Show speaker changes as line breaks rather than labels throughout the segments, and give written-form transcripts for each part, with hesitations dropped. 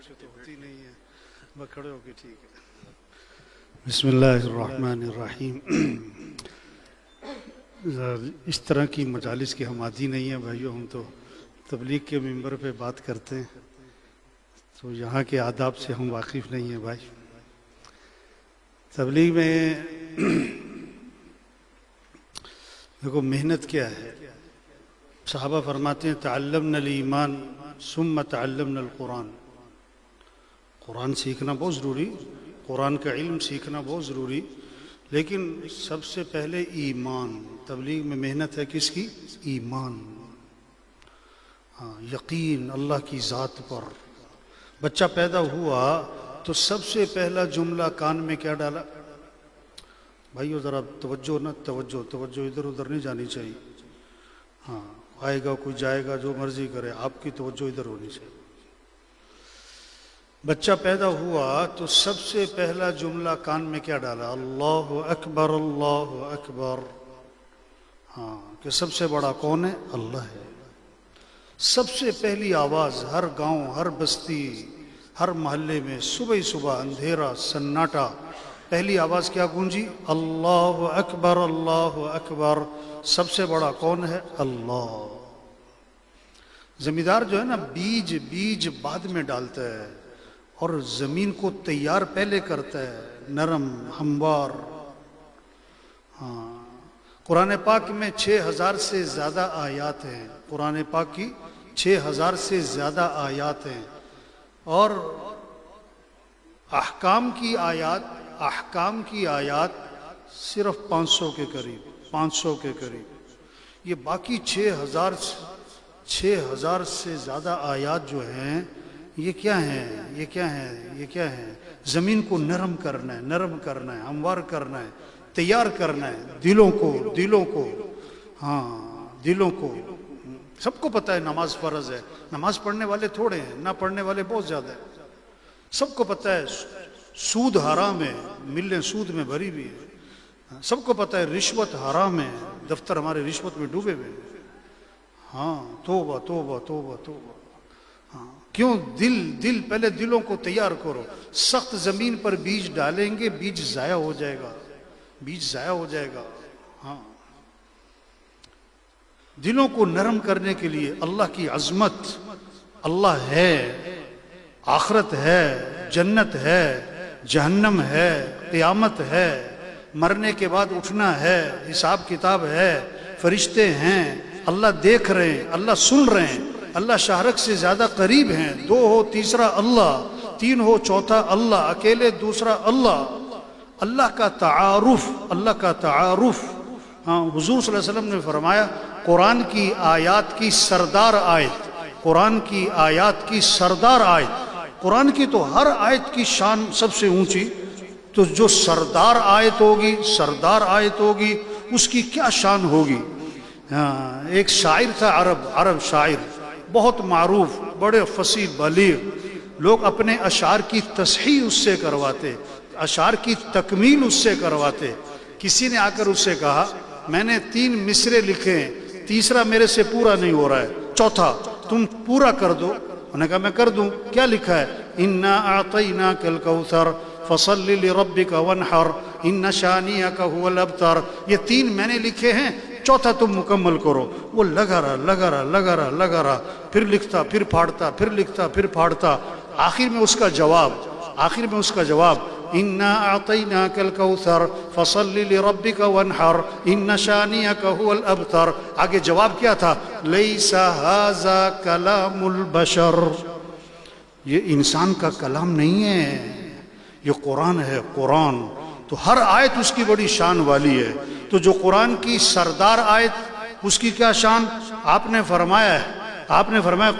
سے تو ہوتی نہیں ہے، میں کھڑے ہو کے ٹھیک ہے۔ بسم اللہ الرحمن الرحیم۔ اس طرح کی مجالس کے ہم عادی نہیں ہیں بھائیو، ہم تو تبلیغ کے ممبر پہ بات کرتے ہیں، تو یہاں کے آداب سے ہم واقف نہیں ہیں بھائی۔ تبلیغ میں دیکھو محنت کیا ہے، صحابہ فرماتے ہیں تعلمنا الایمان ثم تعلمنا القرآن۔ قرآن سیکھنا بہت ضروری، قرآن کا علم سیکھنا بہت ضروری، لیکن سب سے پہلے ایمان۔ تبلیغ میں محنت ہے کس کی؟ ایمان، یقین اللہ کی ذات پر۔ بچہ پیدا ہوا تو سب سے پہلا جملہ کان میں کیا ڈالا؟ بھائیو ذرا توجہ نہ، توجہ ادھر ادھر نہیں جانی چاہیے۔ آئے گا کوئی جائے گا جو مرضی کرے، آپ کی توجہ ادھر ہونی چاہیے۔ بچہ پیدا ہوا تو سب سے پہلا جملہ کان میں کیا ڈالا؟ اللہ اکبر اللہ اکبر۔ کہ سب سے بڑا کون ہے؟ اللہ ہے۔ سب سے پہلی آواز ہر گاؤں، ہر بستی، ہر محلے میں صبح صبح اندھیرا سناٹا، پہلی آواز کیا گونجی؟ اللہ اکبر اللہ اکبر۔ سب سے بڑا کون ہے؟ اللہ۔ زمیندار جو ہے نا بیج بعد میں ڈالتا ہے اور زمین کو تیار پہلے کرتا ہے، نرم ہموار۔ قرآن پاک میں 6000 سے زیادہ آیات ہیں، قرآن پاک کی 6000 سے زیادہ آیات ہیں، اور احکام کی آیات صرف 500 کے قریب۔ یہ باقی 6000 سے زیادہ آیات جو ہیں یہ کیا ہیں؟ زمین کو نرم کرنا ہے، ہموار کرنا ہے، تیار کرنا ہے دلوں کو۔ سب کو پتہ ہے نماز فرض ہے، نماز پڑھنے والے تھوڑے ہیں، نہ پڑھنے والے بہت زیادہ ہیں۔ سب کو پتہ ہے سود حرام ہے، ملیں سود میں بھری بھی ہے۔ سب کو پتہ ہے رشوت حرام ہے، دفتر ہمارے رشوت میں ڈوبے ہوئے ہیں۔ توبہ توبہ توبہ توبہ۔ کیوں؟ دل پہلے دلوں کو تیار کرو۔ سخت زمین پر بیج ڈالیں گے، بیج ضائع ہو جائے گا۔ دلوں کو نرم کرنے کے لیے اللہ کی عظمت، اللہ ہے، آخرت ہے، جنت ہے، جہنم ہے، قیامت ہے، مرنے کے بعد اٹھنا ہے، حساب کتاب ہے، فرشتے ہیں، اللہ دیکھ رہے ہیں، اللہ سن رہے ہیں، اللہ شاہرگ سے زیادہ قریب ہیں، 2 ہو تیسرا اللہ، 3 ہو چوتھا اللہ، اکیلے دوسرا اللہ۔ اللہ کا تعارف۔ حضور صلی اللہ علیہ وسلم نے فرمایا قرآن کی آیات کی سردار آیت، قرآن کی تو ہر آیت کی شان سب سے اونچی، تو جو سردار آیت ہوگی اس کی کیا شان ہوگی۔ ایک شاعر تھا، عرب شاعر بہت معروف، بڑے فصیح بلیغ، لوگ اپنے اشعار کی تصحیح اس سے کرواتے، اشعار کی تکمیل اس سے کرواتے۔ کسی نے آ کر اس سے کہا میں نے 3 مصرے لکھے ہیں، تیسرا میرے سے پورا نہیں ہو رہا ہے، چوتھا تم پورا کر دو۔ انہوں نے کہا میں کر دوں۔ کیا لکھا ہے؟ اِنَّا أَعْطَيْنَاكَ الْكَوْثَرَ فَصَلِّ لِرَبِّكَ وَانْحَرْ إِنَّ شَانِئَكَ هُوَ الْأَبْتَرُ۔ یہ 3 میں نے لکھے ہیں، چوتھا تم مکمل کرو۔ وہ لگا رہا، پھر لکھتا، پھر پھاڑتا، پھر لکھتا، پھر پھاڑتا۔ آخر میں اس کا جواب اِنَّا أَعْطَيْنَاكَ الْكَوْثَرَ فَصَلِّ لِرَبِّكَ وَانْحَرْ إِنَّ شَانِئَكَ هُوَ الْأَبْتَرُ۔ آگے جواب کیا تھا؟ لَيْسَ هَذَا كَلَامُ الْبَشَرِ۔ یہ انسان کا کلام نہیں ہے، یہ قرآن ہے، قرآن۔ تو ہر آیت اس کی بڑی شان والی ہے۔ تو جو قرآن کی سردار آیت، اس کی کیا شان؟ آپ نے فرمایا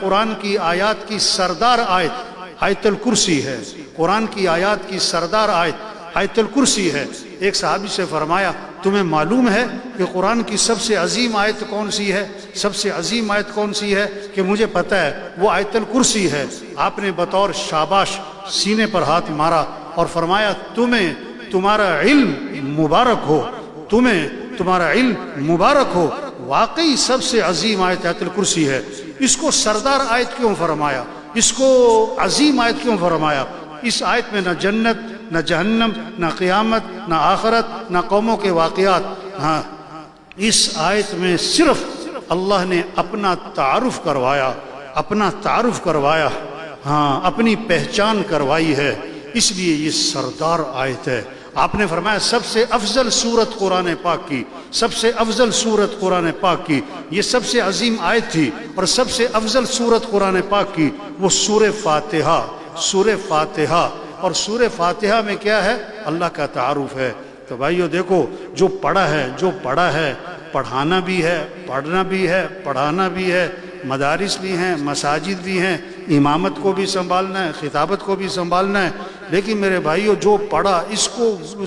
قرآن کی آیات کی سردار آیت آیت الکرسی ہے، قرآن کی آیات کی سردار آیت آیت الکرسی ہے۔ ایک صحابی سے فرمایا تمہیں معلوم ہے کہ قرآن کی سب سے عظیم آیت کون سی ہے؟ کہ مجھے پتہ ہے، وہ آیت الکرسی ہے۔ آپ نے بطور شاباش سینے پر ہاتھ مارا اور فرمایا تمہارا علم مبارک ہو، واقعی سب سے عظیم آیت آیت الکرسی ہے۔ اس کو سردار آیت کیوں فرمایا؟ اس کو عظیم آیت کیوں فرمایا؟ اس آیت میں نہ جنت، نہ جہنم، نہ قیامت، نہ آخرت، نہ قوموں کے واقعات. ہاں، اس آیت میں صرف اللہ نے اپنا تعارف کروایا، اپنا تعارف کروایا، ہاں، اپنی پہچان کروائی ہے. اس لیے یہ سردار آیت ہے. آپ نے فرمایا سب سے افضل سورت قرآن پاک کی، سب سے افضل سورت قرآن پاک کی، یہ سب سے عظیم آیت تھی. اور سب سے افضل سورت قرآن پاک کی وہ سورہ فاتحہ، سورہ فاتحہ. اور سورہ فاتحہ میں کیا ہے؟ اللہ کا تعارف ہے. تو بھائیو دیکھو، جو پڑھا ہے، جو پڑھا ہے، پڑھانا بھی ہے، پڑھنا بھی ہے، پڑھانا بھی ہے، مدارس بھی ہیں، مساجد بھی ہیں، امامت کو بھی سنبھالنا ہے، خطابت کو بھی سنبھالنا ہے. لیکن میرے بھائیو، جو پڑھا اس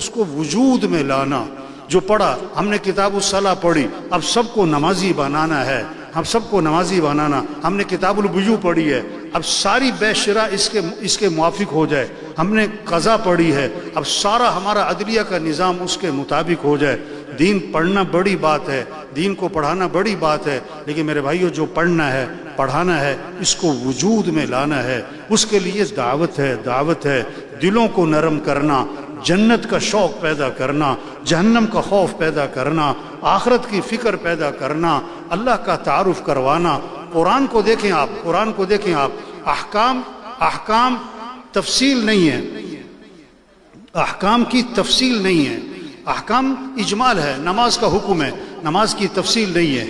کو وجود میں لانا. جو پڑھا، ہم نے کتاب الصلاح پڑھی، اب سب کو نمازی بنانا ہے، ہم سب کو نمازی بنانا. ہم نے کتاب الوضو پڑھی ہے، اب ساری بے شرح اس کے موافق ہو جائے. ہم نے قضا پڑھی ہے، اب سارا ہمارا عدلیہ کا نظام اس کے مطابق ہو جائے. دین پڑھنا بڑی بات ہے، دین کو پڑھانا بڑی بات ہے. لیکن میرے بھائیو، جو پڑھنا ہے، پڑھانا ہے، اس کو وجود میں لانا ہے. اس کے لیے دعوت ہے، دعوت ہے. دلوں کو نرم کرنا، جنت کا شوق پیدا کرنا، جہنم کا خوف پیدا کرنا، آخرت کی فکر پیدا کرنا، اللہ کا تعارف کروانا. قرآن کو دیکھیں آپ، قرآن کو دیکھیں آپ. احکام تفصیل نہیں ہے، احکام کی تفصیل نہیں ہے. احکام اجمال ہے. نماز کا حکم ہے، نماز کی تفصیل نہیں ہے.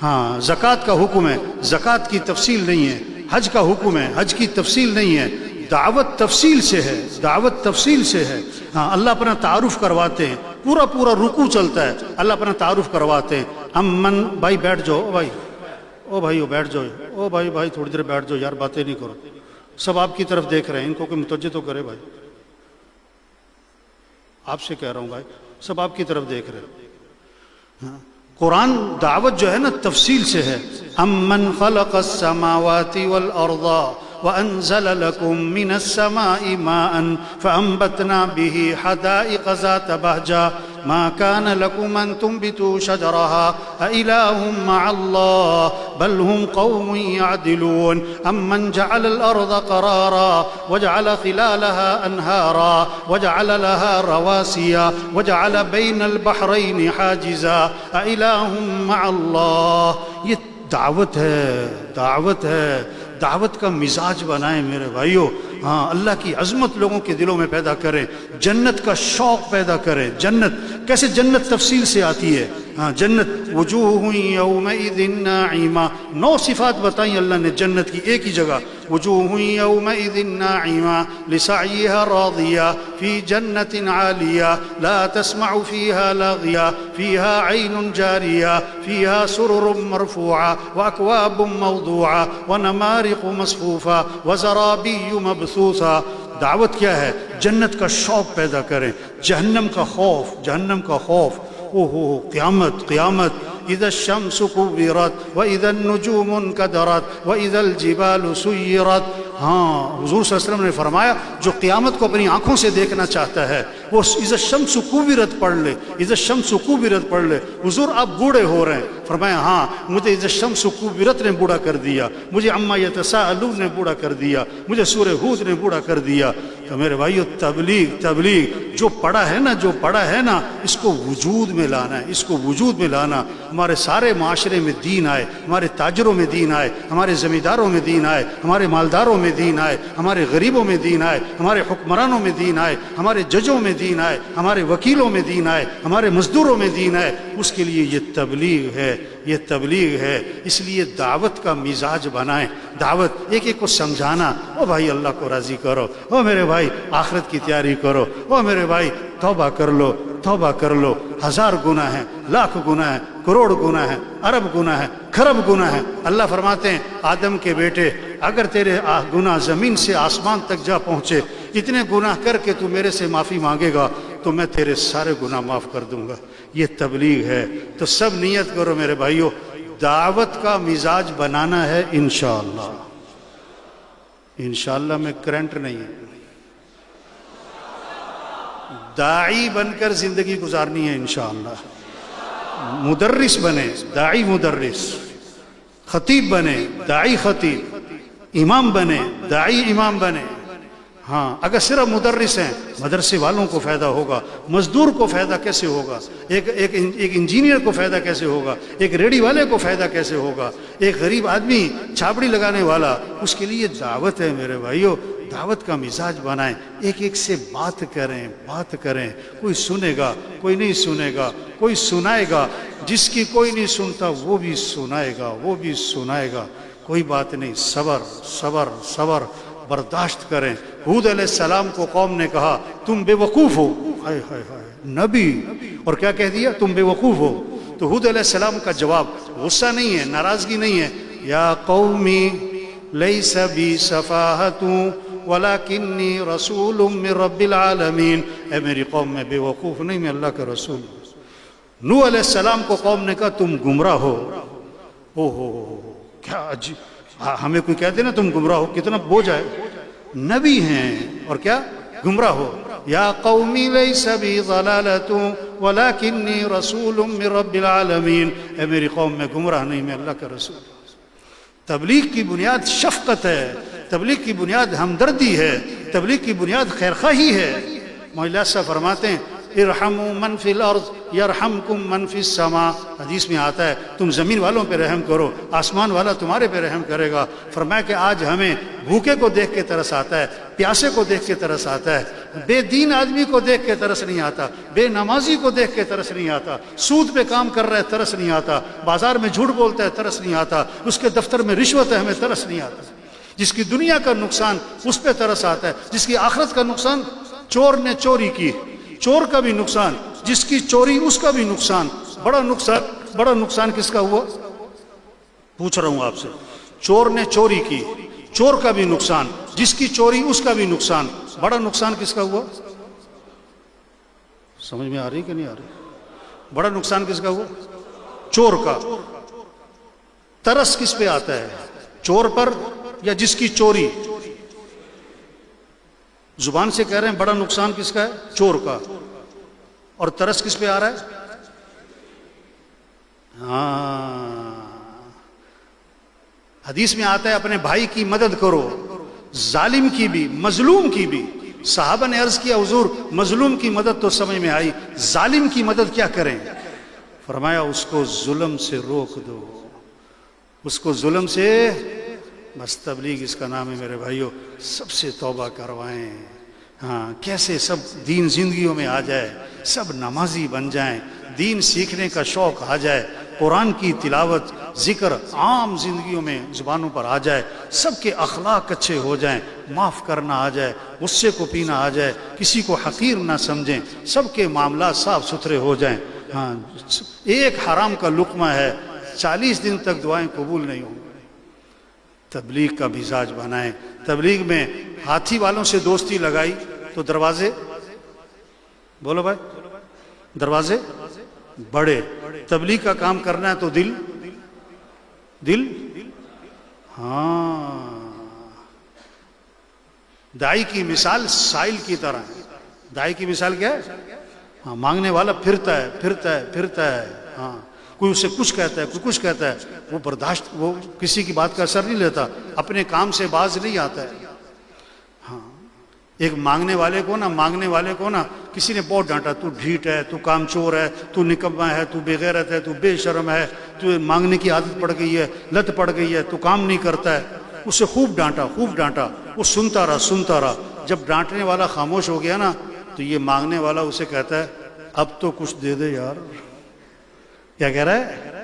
ہاں، زکوٰۃ کا حکم ہے، زکوٰۃ کی تفصیل نہیں ہے. حج کا حکم ہے، حج کی تفصیل نہیں ہے. دعوت تفصیل سے ہے، دعوت تفصیل سے ہے. ہاں، اللہ اپنا تعارف کرواتے ہیں. پورا پورا رکوع چلتا ہے، اللہ اپنا تعارف کرواتے ہیں. امن بھائی بیٹھ جاؤ، او بھائی، او بھائی بیٹھ جاؤ، او بھائی تھوڑی دیر بیٹھ جاؤ یار، باتیں نہیں کرو. سب آپ کی طرف دیکھ رہے ہیں، ان کو کوئی متوجہ تو کرے بھائی. آپ سے کہہ رہا ہوں بھائی، سب آپ کی طرف دیکھ رہے ہیں. ہاں، قرآن دعوت جو ہے نا تفصیل سے ہے. امن خلق السماوات والارض وانزل لكم من السماء ماء فانبتنا به حدائق ذات بهجة ما كان لكم ان تنبتوا شجرها أإله مع الله بل هم قوم يعدلون. امن جعل الارض قرارا وجعل خلالها انهارا وجعل لها رواسي وجعل بين البحرين حاجزا أإله مع الله. یہ دعوت ہے، دعوت ہے. دعوت کا مزاج بنائیں میرے بھائیو. ہاں، اللہ کی عظمت لوگوں کے دلوں میں پیدا کریں، جنت کا شوق پیدا کریں. جنت کیسے؟ جنت تفصیل سے آتی ہے. ہاں، جنت وجوہ یومئذ ناعمہ، 9 صفات بتائیں اللہ نے جنت کی ایک ہی جگہ. وجوہ یومئذ ناعمہ لسعیہا راضیہ فی جنت عالیہ لا تسمع فیہا لاغیہ فیہا عین جاریہ فیہا سرر مرفوعہ واکواب موضوعہ ونمارق مصفوفہ وزرابی مبثوثہ. دعوت کیا ہے؟ جنت کا شوق پیدا کریں، جہنم کا خوف، جہنم کا خوف. قیامت، قیامت. اذا الشمس كورت واذا النجوم انكدرت واذا الجبال سيرت. ہاں، حضور صلی اللہ علیہ وسلم نے فرمایا جو قیامت کو اپنی آنکھوں سے دیکھنا چاہتا ہے وہ اذا الشمس كورت پڑھ لے، اذا الشمس كورت پڑھ لے. حضور آپ بوڑھے ہو رہے ہیں، فرمایا ہاں مجھے اذا الشمس كورت نے بوڑھا کر دیا، مجھے عما يتساءلون نے بوڑھا کر دیا، مجھے سورہ ہود نے بوڑھا کر دیا. تو میرے بھائیو، تبلیغ جو پڑھا ہے نا، جو پڑھا ہے نا، اس کو وجود میں لانا ہے، اس کو وجود میں لانا. ہمارے سارے معاشرے میں دین آئے، ہمارے تاجروں میں دین آئے، ہمارے زمینداروں میں دین آئے، ہمارے مالداروں میں دین آئے، ہمارے غریبوں میں دین آئے، ہمارے حکمرانوں میں دین آئے، ہمارے ججوں میں دین آئے، ہمارے وکیلوں میں دین آئے، ہمارے مزدوروں میں دین آئے. اس کے لیے یہ تبلیغ ہے، یہ تبلیغ ہے. اس لیے دعوت کا مزاج بنائیں. دعوت ایک ایک کو سمجھانا. او بھائی اللہ کو راضی کرو، او میرے بھائی آخرت کی تیاری کرو، او میرے بھائی توبہ کر لو، توبہ کر لو. 1000 گناہ ہیں، لاکھ گناہ ہیں، کروڑ گناہ ہیں، ارب گناہ ہیں، کھرب گناہ ہیں. اللہ فرماتے ہیں آدم کے بیٹے، اگر تیرے گناہ زمین سے آسمان تک جا پہنچے، اتنے گناہ کر کے تو میرے سے معافی مانگے گا تو میں تیرے سارے گناہ معاف کر دوں گا. یہ تبلیغ ہے. تو سب نیت کرو میرے بھائیو، دعوت کا مزاج بنانا ہے انشاءاللہ. انشاءاللہ میں کرنٹ نہیں ہے، داعی بن کر زندگی گزارنی ہے انشاءاللہ. مدرس بنے، داعی مدرس. خطیب بنے، داعی خطیب. امام بنے، داعی امام بنے. ہاں اگر صرف مدرس ہیں، مدرسے والوں کو فائدہ ہوگا. مزدور کو فائدہ کیسے ہوگا؟ ایک انجینئر کو فائدہ کیسے ہوگا؟ ایک ریڑھی والے کو فائدہ کیسے ہوگا؟ ایک غریب آدمی چھاپڑی لگانے والا، اس کے لیے دعوت ہے میرے بھائیو. دعوت کا مزاج بنائیں، ایک ایک سے بات کریں. کوئی سنے گا، کوئی نہیں سنے گا، کوئی سنائے گا. جس کی کوئی نہیں سنتا وہ بھی سنائے گا. کوئی بات نہیں، صبر برداشت کریں. ہود علیہ السلام کو قوم نے کہا تم بے وقوف ہو. ہائے ہائے ہائے، نبی، اور کیا کہہ دیا؟ تم بے وقوف ہو. تو ہود علیہ السلام کا جواب غصہ نہیں ہے، ناراضگی نہیں ہے. یا قومی لیس بی سفاہۃ ولکنی رسول من رب العالمین. اے میری قوم، میں بے وقوف نہیں، میں اللہ کا رسول ہوں. نوح علیہ السلام کو قوم نے کہا تم گمراہ ہو. کیا عجیب، ہمیں کوئی کہتے نا تم گمراہ ہو، کتنا بوجھ ہے. نبی ہیں اور کیا گمراہ ہو. یا قومی لیس بی ضلالۃ ولکنی رسول من رب العالمین. اے میری قوم، میں گمراہ نہیں، میں اللہ کا رسول. تبلیغ کی بنیاد شفقت ہے، تبلیغ کی بنیاد ہمدردی ہے، تبلیغ کی بنیاد خیرخواہی ہے. مولا صاحب فرماتے ہیں ارحموا من فی الارض یرحمکم من فی السماء. حدیث میں آتا ہے تم زمین والوں پہ رحم کرو، آسمان والا تمہارے پہ رحم کرے گا. فرمایا کہ آج ہمیں بھوکے کو دیکھ کے ترس آتا ہے، پیاسے کو دیکھ کے ترس آتا ہے، بے دین آدمی کو دیکھ کے ترس نہیں آتا، بے نمازی کو دیکھ کے ترس نہیں آتا، سود پہ کام کر رہا ہے ترس نہیں آتا، بازار میں جھوٹ بولتا ہے ترس نہیں آتا، اس کے دفتر میں رشوت ہے ہمیں ترس نہیں آتا. جس کی دنیا کا نقصان اس پہ ترس آتا ہے، جس کی آخرت کا نقصان، چور نے چوری کی، چور کا بھی نقصان، جس کی چوری اس کا بھی نقصان. بڑا نقصان کس کا ہوا؟ پوچھ رہا ہوں آپ سے. چور نے چوری کی، چور کا بھی نقصان، جس کی چوری اس کا بھی نقصان. بڑا نقصان کس کا ہوا؟ سمجھ میں آ رہی کہ نہیں آ رہی؟ بڑا نقصان کس کا ہوا؟ چور کا. ترس کس پہ آتا ہے؟ چور پر یا جس کی چوری؟ زبان سے کہہ رہے ہیں بڑا نقصان کس کا ہے؟ چور کا. اور ترس کس پہ آ رہا ہے؟ ہاں، حدیث میں آتا ہے اپنے بھائی کی مدد کرو، ظالم کی بھی، مظلوم کی بھی. صحابہ نے عرض کیا حضور مظلوم کی مدد تو سمجھ میں آئی، ظالم کی مدد کیا کریں؟ فرمایا اس کو ظلم سے روک دو، اس کو ظلم سے. بس تبلیغ اس کا نام ہے میرے بھائیوں. سب سے توبہ کروائیں. ہاں، کیسے سب دین زندگیوں میں آ جائے، سب نمازی بن جائیں، دین سیکھنے کا شوق آ جائے، قرآن کی تلاوت ذکر عام زندگیوں میں زبانوں پر آ جائے، سب کے اخلاق اچھے ہو جائیں، معاف کرنا آ جائے، غصے کو پینا آ جائے، کسی کو حقیر نہ سمجھیں، سب کے معاملات صاف ستھرے ہو جائیں. ہاں، ایک حرام کا لقمہ ہے 40 دن تک دعائیں قبول نہیں ہوں گی. تبلیغ کا مزاج بنائیں. تبلیغ میں ہاتھی والوں سے دوستی لگائی تو دروازے، بولو بھائی، دروازے بڑے. تبلیغ کا کام کرنا ہے تو دل ہاں. دائی کی مثال سائل کی طرح ہے. دائی کی مثال کیا ہے؟ ہاں، مانگنے والا پھرتا ہے. ہاں، کوئی اسے کچھ کہتا ہے، کوئی کچھ کہتا ہے، وہ برداشت، وہ کسی کی بات کا اثر نہیں لیتا، اپنے کام سے باز نہیں آتا ہے. ہاں، ایک مانگنے والے کو نا کسی نے بہت ڈانٹا، تو ڈھیٹ ہے، تو کام چور ہے، تو نکما ہے، تو بے غیرت ہے، تو بے شرم ہے، تو مانگنے کی عادت پڑ گئی ہے، لت پڑ گئی ہے، تو کام نہیں کرتا ہے. اسے خوب ڈانٹا. وہ سنتا رہا. جب ڈانٹنے والا خاموش ہو گیا نا تو یہ مانگنے والا اسے کہتا ہے اب تو کچھ دے دے یار. کیا کہہ رہا ہے؟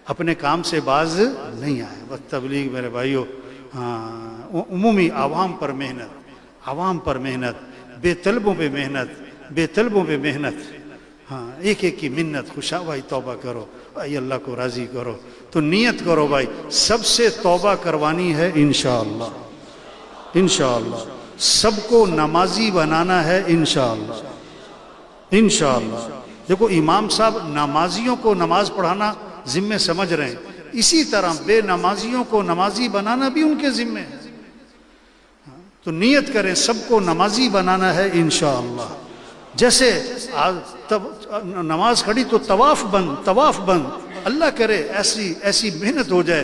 اپنے کام سے باز نہیں آئے. بس تبلیغ میرے بھائیو، ہاں، عمومی عوام پر محنت، بے طلبوں پہ محنت. ہاں، ایک ایک کی منت. خوشا بھائی توبہ کرو بھائی، اللہ کو راضی کرو. تو نیت کرو بھائی، سب سے توبہ کروانی ہے انشاءاللہ. سب کو نمازی بنانا ہے انشاءاللہ. دیکھو امام صاحب نمازیوں کو نماز پڑھانا ذمہ سمجھ رہے ہیں، اسی طرح بے نمازیوں کو نمازی بنانا بھی ان کے ذمہ ہے. تو نیت کریں سب کو نمازی بنانا ہے انشاءاللہ. جیسے نماز کھڑی تو طواف بند. اللہ کرے ایسی محنت ہو جائے.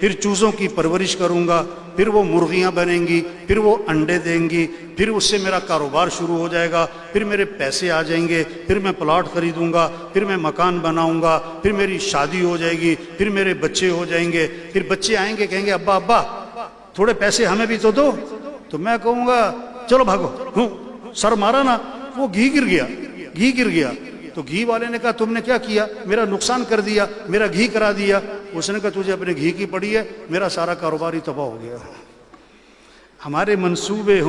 پھر چوزوں کی پرورش کروں گا، پھر وہ مرغیاں بنیں گی، پھر وہ انڈے دیں گی، پھر اس سے میرا کاروبار شروع ہو جائے گا، پھر میرے پیسے آ جائیں گے، پھر میں پلاٹ خریدوں گا، پھر میں مکان بناؤں گا، پھر میری شادی ہو جائے گی، پھر میرے بچے ہو جائیں گے، پھر بچے آئیں گے کہیں گے ابا ابا تھوڑے پیسے ہمیں بھی تو دو، تو میں کہوں گا چلو بھاگو، سر مارا نا، وہ گھی گر گیا، گھی گر گیا۔ تو گھی والے نے کہا تم نے کیا کیا؟ میرا نقصان کر دیا، میرا گھی کرا دیا۔ اس نے کہا تجھے اپنے گھی کی پڑی ہے، میرا سارا کاروبار ہی تباہ ہو گیا۔ ہمارے منصوبے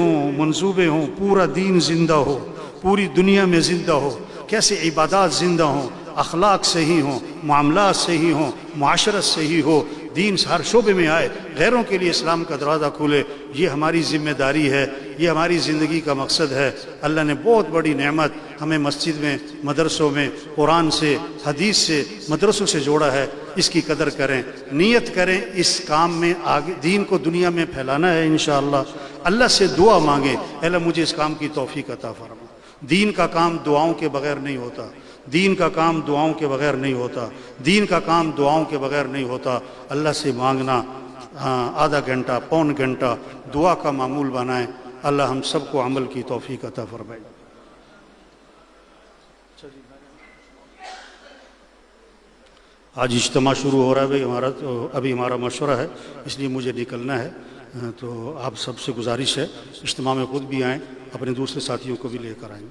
ہوں، پورا دین زندہ ہو، پوری دنیا میں زندہ ہو، کیسے عبادات زندہ ہوں، اخلاق صحیح ہوں، معاملات صحیح ہوں، معاشرت صحیح ہو، دین ہر شعبے میں آئے، غیروں کے لیے اسلام کا دروازہ کھولے، یہ ہماری ذمہ داری ہے، یہ ہماری زندگی کا مقصد ہے۔ اللہ نے بہت بڑی نعمت ہمیں مسجد میں، مدرسوں میں، قرآن سے، حدیث سے، مدرسوں سے جوڑا ہے، اس کی قدر کریں، نیت کریں، اس کام میں آگے دین کو دنیا میں پھیلانا ہے انشاءاللہ۔ اللہ سے دعا مانگیں، اے اللہ مجھے اس کام کی توفیق عطا فرما۔ دین کا کام دعاؤں کے بغیر نہیں ہوتا، دین کا کام دعاؤں کے بغیر نہیں ہوتا، دین کا کام دعاؤں کے بغیر نہیں ہوتا۔ اللہ سے مانگنا، آدھا گھنٹہ، پون گھنٹہ دعا کا معمول بنائیں۔ اللہ ہم سب کو عمل کی توفیق عطا فرمائے۔ آج اجتماع شروع ہو رہا ہے بھائی ہمارا، تو ابھی ہمارا مشورہ ہے، اس لیے مجھے نکلنا ہے، تو آپ سب سے گزارش ہے اجتماع میں خود بھی آئیں، اپنے دوسرے ساتھیوں کو بھی لے کر آئیں۔